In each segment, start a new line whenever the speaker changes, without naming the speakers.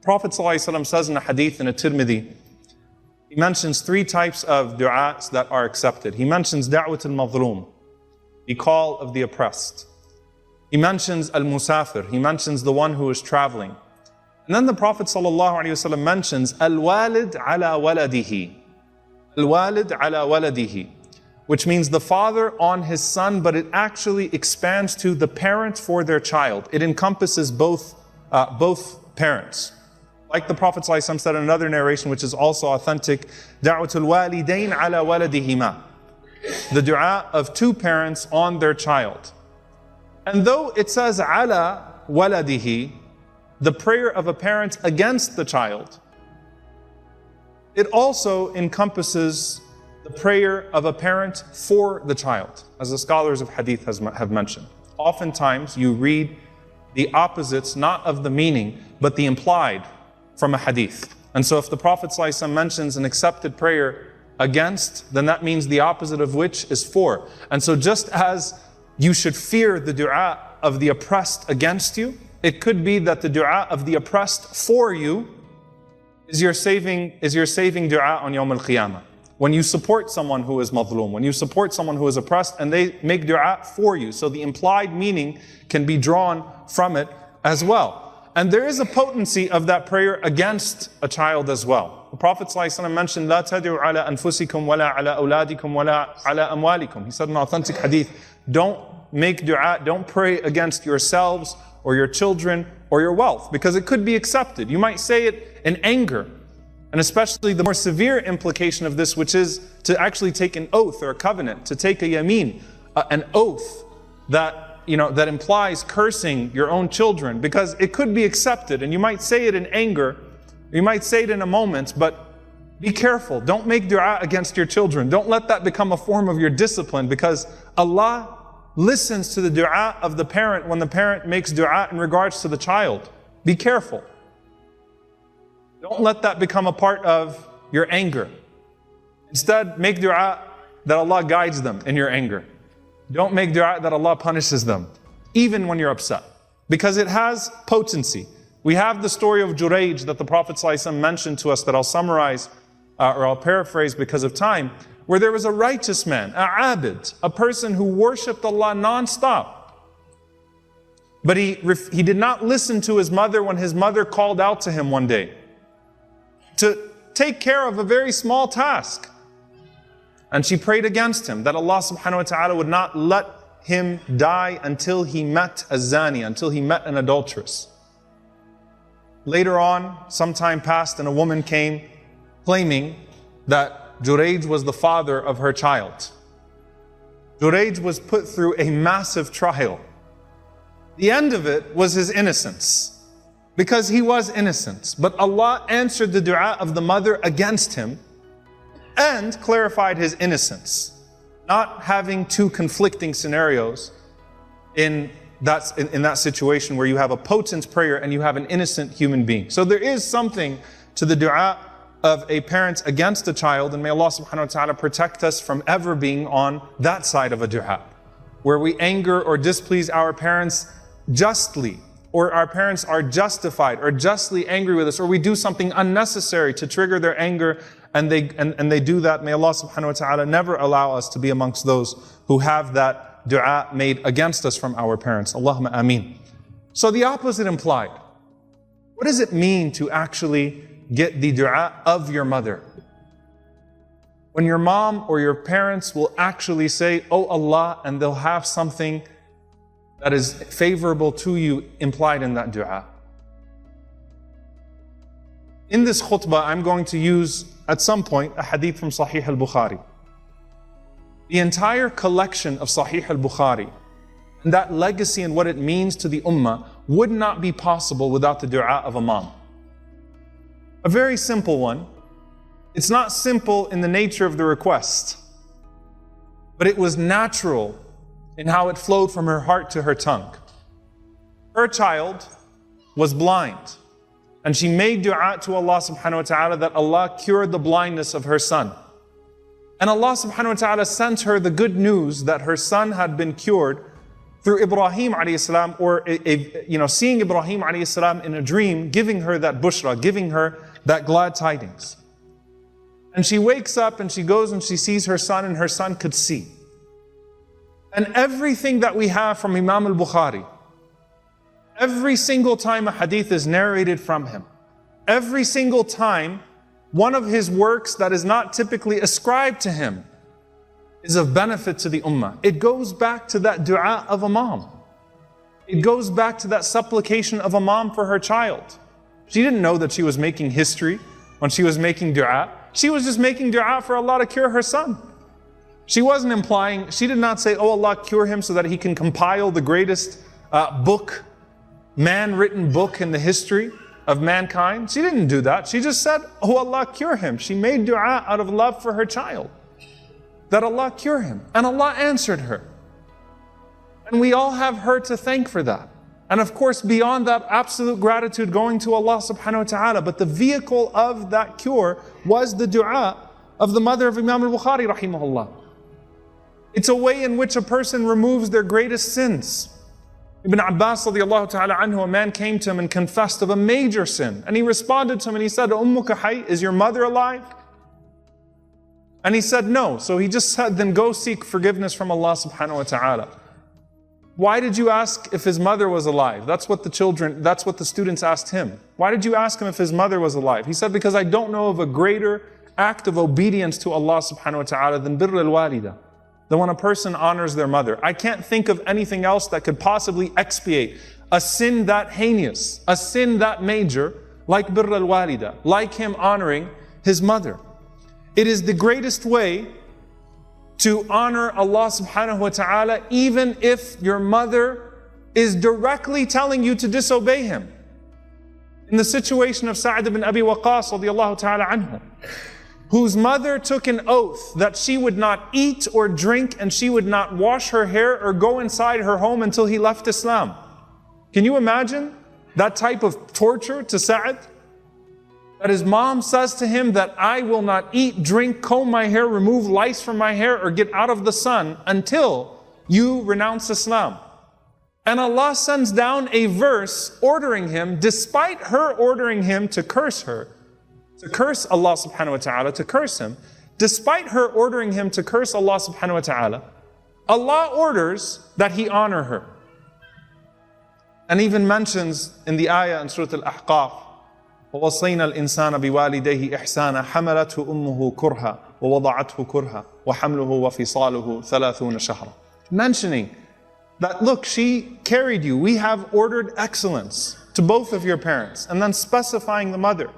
Prophet ﷺ says in a hadith in a Tirmidhi, he mentions three types of du'as that are accepted. He mentions da'wat al-mazloom, the call of the oppressed. He mentions al-musafir, he mentions the one who is traveling. And then the Prophet ﷺ mentions al-walid ala waladihi. Al-walid ala waladihi, which means the father on his son, but it actually expands to the parent for their child. It encompasses both parents. Like the Prophet ﷺ said in another narration, which is also authentic, da'watul walidain ala waladihima, the dua of two parents on their child. And though it says ala waladihi, the prayer of a parent against the child, it also encompasses the prayer of a parent for the child, as the scholars of hadith have mentioned. Oftentimes you read the opposites, not of the meaning, but the implied from a hadith. And so if the Prophet ﷺ mentions an accepted prayer against, then that means the opposite of which is for. And so just as you should fear the dua of the oppressed against you, it could be that the dua of the oppressed for you is your saving dua on Yawm al-Qiyamah. When you support someone who is mazloom, when you support someone who is oppressed, and they make dua for you. So the implied meaning can be drawn from it as well. And there is a potency of that prayer against a child as well. The Prophet ﷺ mentioned, لا تدعوا على أنفسكم ولا على أولادكم ولا على أموالكم. He said in an authentic hadith, don't make dua, don't pray against yourselves or your children or your wealth, because it could be accepted. You might say it in anger. And especially the more severe implication of this, which is to actually take an oath or a covenant, to take a yameen, an oath that implies cursing your own children, because it could be accepted and you might say it in anger, you might say it in a moment, but be careful. Don't make dua against your children. Don't let that become a form of your discipline, because Allah listens to the dua of the parent when the parent makes dua in regards to the child. Be careful. Don't let that become a part of your anger. Instead, make dua that Allah guides them in your anger. Don't make dua that Allah punishes them, even when you're upset, because it has potency. We have the story of Jurayj that the Prophet ﷺ mentioned to us, that I'll summarize or I'll paraphrase because of time, where there was a righteous man, a abid, a person who worshipped Allah non-stop. But he did not listen to his mother when his mother called out to him one day to take care of a very small task. And she prayed against him, that Allah subhanahu wa ta'ala would not let him die until he met a zani, until he met an adulteress. Later on, some time passed and a woman came claiming that Jurayj was the father of her child. Jurayj was put through a massive trial. The end of it was his innocence, because he was innocent. But Allah answered the dua of the mother against him and clarified his innocence, not having two conflicting scenarios in that situation where you have a potent prayer and you have an innocent human being. So there is something to the dua of a parent against a child, and may Allah subhanahu wa ta'ala protect us from ever being on that side of a dua, where we anger or displease our parents justly, or our parents are justified or justly angry with us, or we do something unnecessary to trigger their anger, and they do that. May Allah subhanahu wa ta'ala never allow us to be amongst those who have that dua made against us from our parents. Allahumma ameen. So the opposite implied. What does it mean to actually get the dua of your mother? When your mom or your parents will actually say, "Oh Allah," and they'll have something that is favorable to you implied in that dua. In this khutbah, I'm going to use at some point a hadith from Sahih al-Bukhari. The entire collection of Sahih al-Bukhari and that legacy and what it means to the ummah would not be possible without the dua of a mom. A very simple one. It's not simple in the nature of the request, but it was natural in how it flowed from her heart to her tongue. Her child was blind, and she made dua to Allah subhanahu wa ta'ala that Allah cured the blindness of her son. And Allah subhanahu wa ta'ala sent her the good news that her son had been cured through Ibrahim alayhi salam, or seeing Ibrahim alayhi salam in a dream, giving her that bushra, giving her that glad tidings. And she wakes up and she goes and she sees her son, and her son could see. And everything that we have from Imam al-Bukhari, every single time a hadith is narrated from him, every single time one of his works that is not typically ascribed to him is of benefit to the ummah. It goes back to that dua of a mom. It goes back to that supplication of a mom for her child. She didn't know that she was making history when she was making dua. She was just making dua for Allah to cure her son. She wasn't implying, she did not say, oh Allah, cure him so that he can compile the greatest man-written book in the history of mankind. She didn't do that. She just said, oh Allah, cure him. She made dua out of love for her child, that Allah cure him. And Allah answered her. And we all have her to thank for that. And of course, beyond that, absolute gratitude going to Allah subhanahu wa ta'ala. But the vehicle of that cure was the dua of the mother of Imam al-Bukhari rahimahullah. It's a way in which a person removes their greatest sins. Ibn Abbas radiallahu ta'ala anhu, a man came to him and confessed of a major sin. And he responded to him and he said, Ummuka hay, is your mother alive? And he said, no. So he just said, then go seek forgiveness from Allah subhanahu wa ta'ala. Why did you ask if his mother was alive? That's what the students asked him. Why did you ask him if his mother was alive? He said, because I don't know of a greater act of obedience to Allah subhanahu wa ta'ala than birr al-walida. Than when a person honors their mother. I can't think of anything else that could possibly expiate a sin that heinous, a sin that major, like birr al-walida, like him honoring his mother. It is the greatest way to honor Allah subhanahu wa ta'ala, even if your mother is directly telling you to disobey Him. In the situation of Sa'd ibn Abi Waqqas radiallahu ta'ala anhu, whose mother took an oath that she would not eat or drink and she would not wash her hair or go inside her home until he left Islam. Can you imagine that type of torture to Sa'd? That his mom says to him that I will not eat, drink, comb my hair, remove lice from my hair or get out of the sun until you renounce Islam. And Allah sends down a verse ordering him, despite her ordering him to curse her, to curse Allah subhanahu wa ta'ala, to curse him, despite her ordering him to curse Allah subhanahu wa ta'ala, Allah orders that he honor her. And even mentions in the ayah in Surah Al-Ahqaf, وَوَصَّيْنَا الْإِنسَانَ بِوَالِدَيْهِ إِحْسَانًا حَمَلَتْهُ أُمُّهُ كُرْهًا وَوَضَعَتْهُ كُرْهًا وَحَمْلُهُ وَفِصَالُهُ 30 شهرًا. Mentioning that, look, she carried you. We have ordered excellence to both of your parents. And then specifying the mother,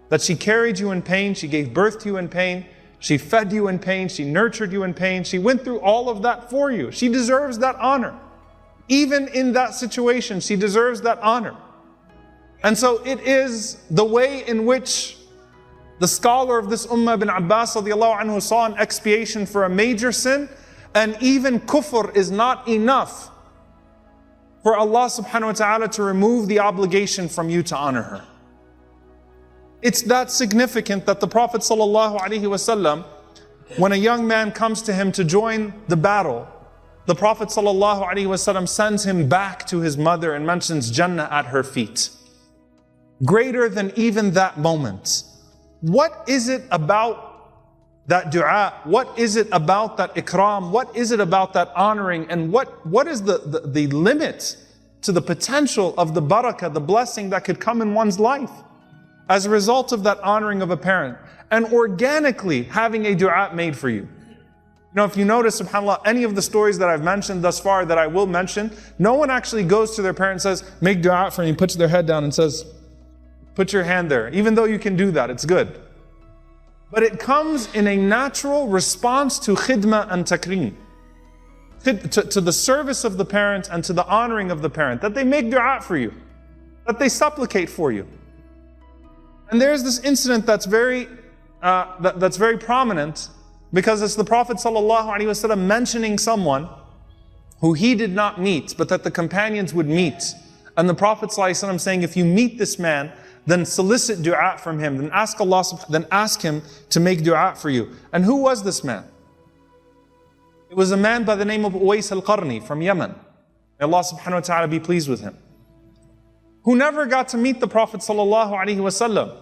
that she carried you in pain, she gave birth to you in pain, she fed you in pain, she nurtured you in pain, she went through all of that for you. She deserves that honor. Even in that situation, she deserves that honor. And so it is the way in which the scholar of this ummah, Ibn Abbas radiallahu anhu, saw an expiation for a major sin, and even kufr is not enough for Allah subhanahu wa ta'ala to remove the obligation from you to honor her. It's that significant that the Prophet sallallahu alaihi wasallam, when a young man comes to him to join the battle, the Prophet sallallahu alaihi wasallam sends him back to his mother and mentions Jannah at her feet. Greater than even that moment. What is it about that dua? What is it about that ikram? What is it about that honoring? And what is the limit to the potential of the barakah, the blessing that could come in one's life as a result of that honoring of a parent and organically having a dua made for you? You know, if you notice, subhanAllah, any of the stories that I've mentioned thus far that I will mention, no one actually goes to their parent and says, make dua for me, puts their head down and says, put your hand there. Even though you can do that, it's good. But it comes in a natural response to khidmah and takreem. To the service of the parent and to the honoring of the parent. That they make dua for you. That they supplicate for you. And there's this incident that's very prominent, because it's the Prophet ﷺ mentioning someone who he did not meet, but that the companions would meet. And the Prophet ﷺ saying, if you meet this man, then solicit dua from him, then ask Allah, then ask him to make dua for you. And who was this man? It was a man by the name of Uwais al-Qarni from Yemen. May Allah subhanahu wa ta'ala be pleased with him, who never got to meet the Prophet sallallahu alaihi wasallam.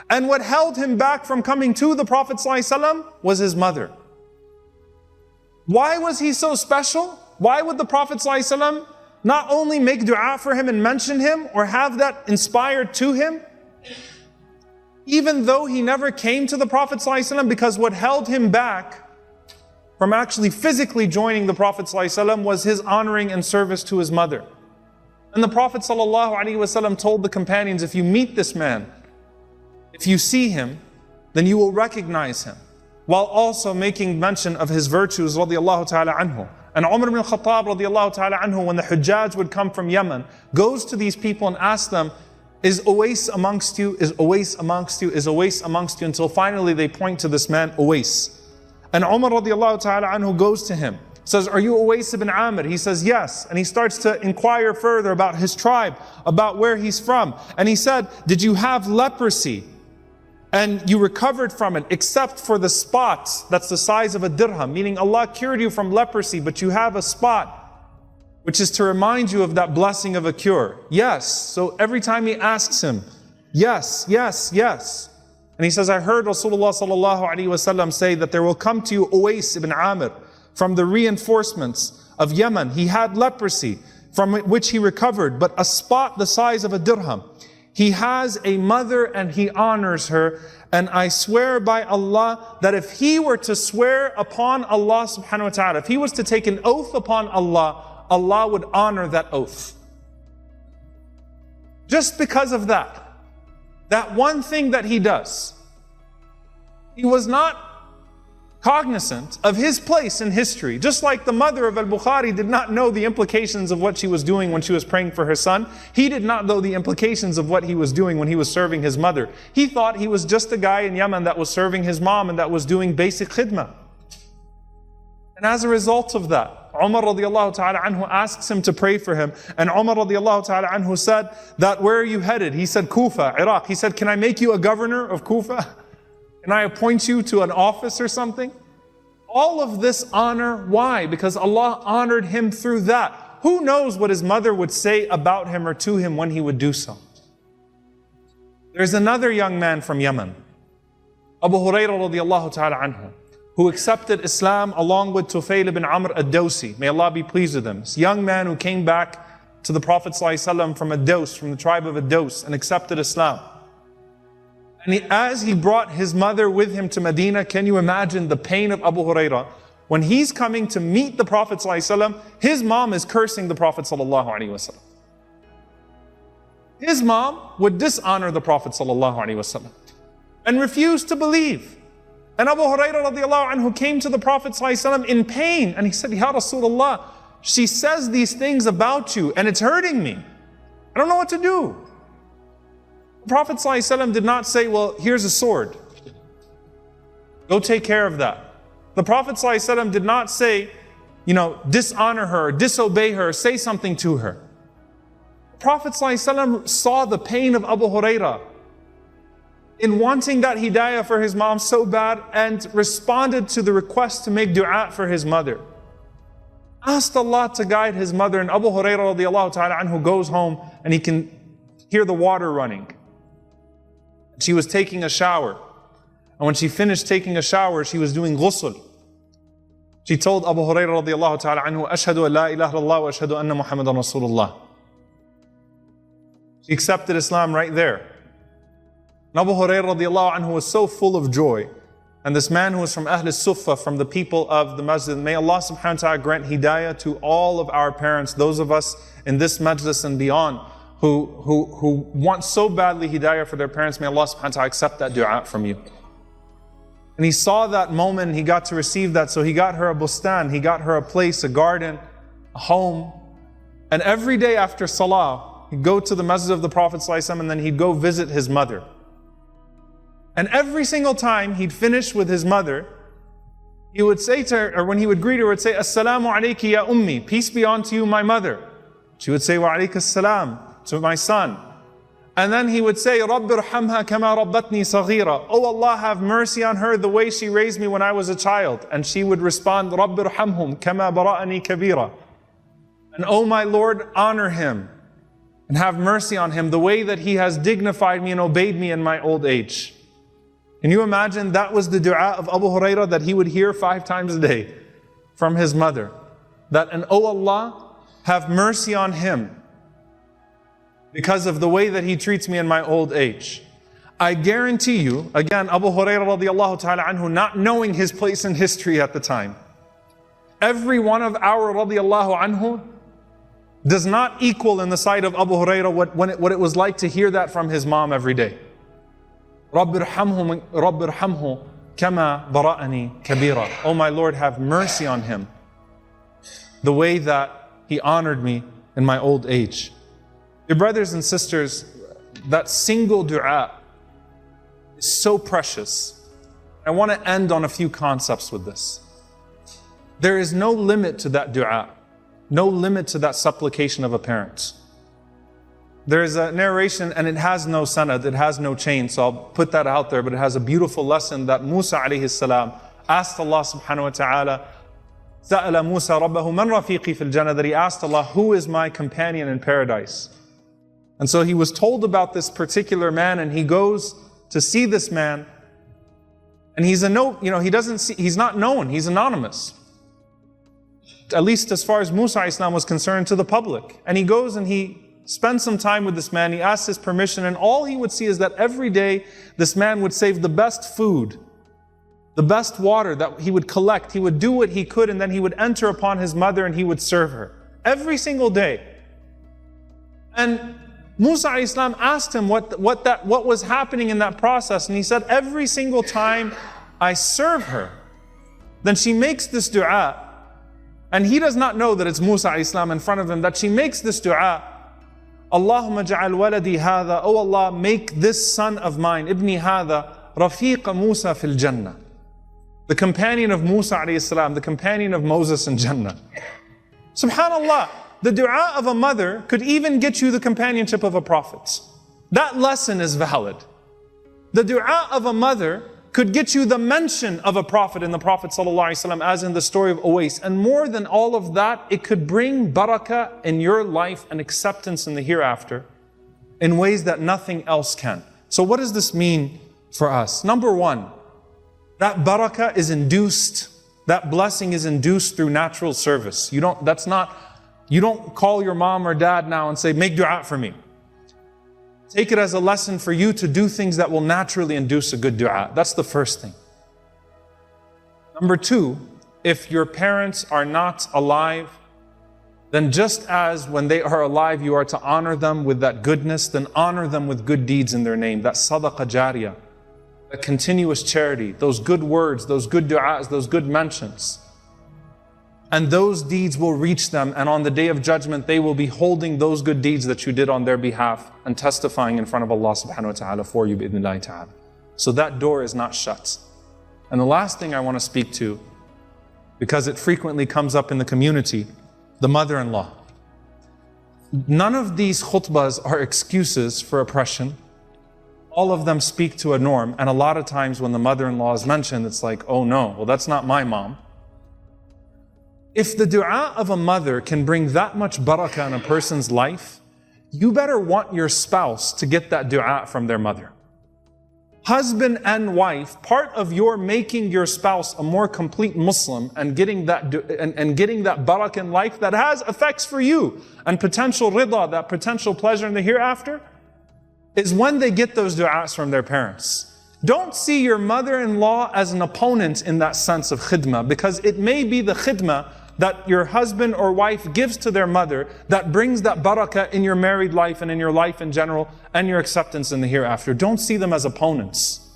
And what held him back from coming to the Prophet sallallahu alaihi wasallam was his mother. Why was he so special? Why would the Prophet sallallahu alaihi wasallam not only make dua for him and mention him or have that inspired to him, even though he never came to the Prophet ﷺ, because what held him back from actually physically joining the Prophet ﷺ was his honoring and service to his mother. And the Prophet ﷺ told the companions, if you meet this man, if you see him, then you will recognize him, while also making mention of his virtues radiallahu ta'ala anhu. And Umar ibn Khattab radiallahu ta'ala anhu, when the Hujjaj would come from Yemen, goes to these people and asks them, is Uwais amongst you? Is Uwais amongst you? Is Uwais amongst you? Until finally they point to this man, Uwais. And Umar radiallahu ta'ala anhu goes to him, says, are you Uwais ibn Amir? He says, yes. And he starts to inquire further about his tribe, about where he's from. And he said, did you have leprosy? And you recovered from it, except for the spot that's the size of a dirham, meaning Allah cured you from leprosy, but you have a spot, which is to remind you of that blessing of a cure. Yes. So every time he asks him, yes, yes, yes. And he says, I heard Rasulullah sallallahu alaihi wasallam say that there will come to you Uwais ibn Amir from the reinforcements of Yemen. He had leprosy from which he recovered, but a spot the size of a dirham. He has a mother and he honors her. And I swear by Allah that if he were to swear upon Allah subhanahu wa ta'ala, if he was to take an oath upon Allah, Allah would honor that oath. Just because of that one thing that he does. He was not cognizant of his place in history. Just like the mother of al-Bukhari did not know the implications of what she was doing when she was praying for her son. He did not know the implications of what he was doing when he was serving his mother. He thought he was just a guy in Yemen that was serving his mom and that was doing basic khidmah. And as a result of that, Umar radiallahu ta'ala anhu asks him to pray for him. And Umar radiallahu ta'ala anhu said that, where are you headed? He said, Kufa, Iraq. He said, can I make you a governor of Kufa? Can I appoint you to an office or something? All of this honor, why? Because Allah honored him through that. Who knows what his mother would say about him or to him when he would do so? There's another young man from Yemen, Abu Hurairah radiallahu ta'ala anhu, who accepted Islam along with Tufayl ibn Amr ad-Dawsi. May Allah be pleased with him. This young man who came back to the Prophet ﷺ from Ad-Daws, from the tribe of Ad-Daws, and accepted Islam. And as he brought his mother with him to Medina, can you imagine the pain of Abu Hurairah? When he's coming to meet the Prophet ﷺ, his mom is cursing the Prophet ﷺ. His mom would dishonor the Prophet ﷺ and refuse to believe. And Abu Hurairah radiallahu anhu came to the Prophet ﷺ in pain, and he said, Ya Rasulullah, she says these things about you and it's hurting me. I don't know what to do. The Prophet ﷺ did not say, well, here's a sword. Go take care of that. The Prophet ﷺ did not say, dishonor her, disobey her, say something to her. The Prophet ﷺ saw the pain of Abu Hurairah in wanting that hidayah for his mom so bad, and responded to the request to make dua for his mother. Asked Allah to guide his mother, and Abu Hurairah radiallahu ta'ala anhu goes home and he can hear the water running. She was taking a shower. And when she finished taking a shower, she was doing ghusl. She told Abu Hurairah radiallahu ta'ala anhu, Ashhadu an la ilaha illallah wa ashhadu anna Muhammadan Rasulullah. She accepted Islam right there. And Abu Hurairah radiallahu anhu was so full of joy. And this man who was from Ahl Suffah, from the people of the masjid, may Allah subhanahu wa ta'ala grant hidayah to all of our parents, those of us in this majlis and beyond, who want so badly hidayah for their parents. May Allah subhanahu wa ta'ala accept that dua from you. And he saw that moment, he got to receive that, so he got her a bustan, he got her a place, a garden, a home. And every day after salah, he'd go to the masjid of the Prophet ﷺ, and then he'd go visit his mother. And every single time he'd finish with his mother, he would say to her, or when he would greet her, would say, Assalamu alayki ya ummi, peace be unto you, my mother. She would say, Wa alayka assalam, to my son. And then he would say, Rabbi irhamha kama rabbatni saghira. Oh Allah, have mercy on her the way she raised me when I was a child. And she would respond, Rabbi irhamhum kama bara'ani kabira. And oh my Lord, honor him and have mercy on him the way that he has dignified me and obeyed me in my old age. Can you imagine that was the dua of Abu Hurairah that he would hear 5 times a day from his mother? That, and oh Allah, have mercy on him because of the way that he treats me in my old age. I guarantee you, again, Abu Hurairah radiallahu ta'ala anhu, not knowing his place in history at the time, every one of our radiallahu anhu does not equal in the sight of Abu Hurairah what it was like to hear that from his mom every day. رَبِّ ارْحَمْهُ كَمَا بَرَأَنِي كَبِيرًا. Oh my Lord, have mercy on him the way that he honored me in my old age. Dear brothers and sisters, that single dua is so precious. I want to end on a few concepts with this. There is no limit to that dua, no limit to that supplication of a parent. There is a narration and it has no sanad, it has no chain, so I'll put that out there, but it has a beautiful lesson that Musa alayhi salam asked Allah subhanahu wa ta'ala, سأل موسى ربه من رفيقي في الجنة, that he asked Allah, who is my companion in paradise? And so he was told about this particular man, and he goes to see this man, and he's not known, he's anonymous. At least as far as Musa Islam was concerned, to the public. And he goes and he spends some time with this man, he asks his permission, and all he would see is that every day this man would save the best food, the best water that he would collect, he would do what he could, and then he would enter upon his mother and he would serve her. Every single day. And Musa Islam asked him what was happening in that process, and he said, every single time I serve her, then she makes this dua, and he does not know that it's Musa Islam in front of him, that she makes this dua, Allahumma ja'al waladi hadha, oh Allah, make this son of mine, ibni hadha, rafiqa Musa fil Jannah, the companion of Musa alayhi salam, the companion of Moses in Jannah. Subhanallah, the dua of a mother could even get you the companionship of a prophet. That lesson is valid. The dua of a mother could get you the mention of a prophet in the Prophet ﷺ, as in the story of Uwais. And more than all of that, it could bring barakah in your life and acceptance in the hereafter in ways that nothing else can. So what does this mean for us? Number one, that barakah is induced, that blessing is induced through natural service. You don't call your mom or dad now and say, make dua for me. Take it as a lesson for you to do things that will naturally induce a good dua. That's the first thing. Number two, if your parents are not alive, then just as when they are alive you are to honor them with that goodness, then honor them with good deeds in their name. That sadaqah jariyah, that continuous charity, those good words, those good du'as, those good mentions. And those deeds will reach them, and on the day of judgment they will be holding those good deeds that you did on their behalf and testifying in front of Allah subhanahu wa ta'ala for you bi'idhnillahi ta'ala. So that door is not shut. And the last thing I want to speak to, because it frequently comes up in the community, the mother-in-law. None of these khutbahs are excuses for oppression. All of them speak to a norm, and a lot of times when the mother-in-law is mentioned, it's like, oh no, well that's not my mom. If the dua of a mother can bring that much barakah in a person's life, you better want your spouse to get that dua from their mother. Husband and wife, part of your making your spouse a more complete Muslim and getting that barakah in life that has effects for you and potential rida, that potential pleasure in the hereafter, is when they get those du'as from their parents. Don't see your mother-in-law as an opponent in that sense of khidmah, because it may be the khidmah that your husband or wife gives to their mother that brings that barakah in your married life and in your life in general and your acceptance in the hereafter. Don't see them as opponents.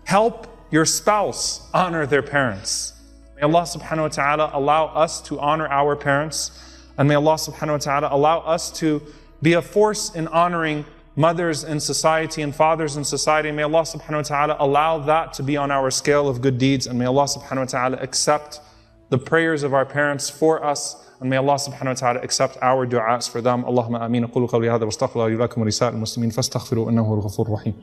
Help your spouse honor their parents. May Allah subhanahu wa ta'ala allow us to honor our parents, and may Allah subhanahu wa ta'ala allow us to be a force in honoring mothers in society and fathers in society. May Allah subhanahu wa ta'ala allow that to be on our scale of good deeds, and may Allah subhanahu wa ta'ala accept the prayers of our parents for us, and may Allah subhanahu wa ta'ala accept our du'as for them. Allahumma ameen. Aqulu qawli hadha wa astaghfirullahi wa lakum wa lisa'il muslimin fastaghfiruhu innahu huwal ghafurur rahim.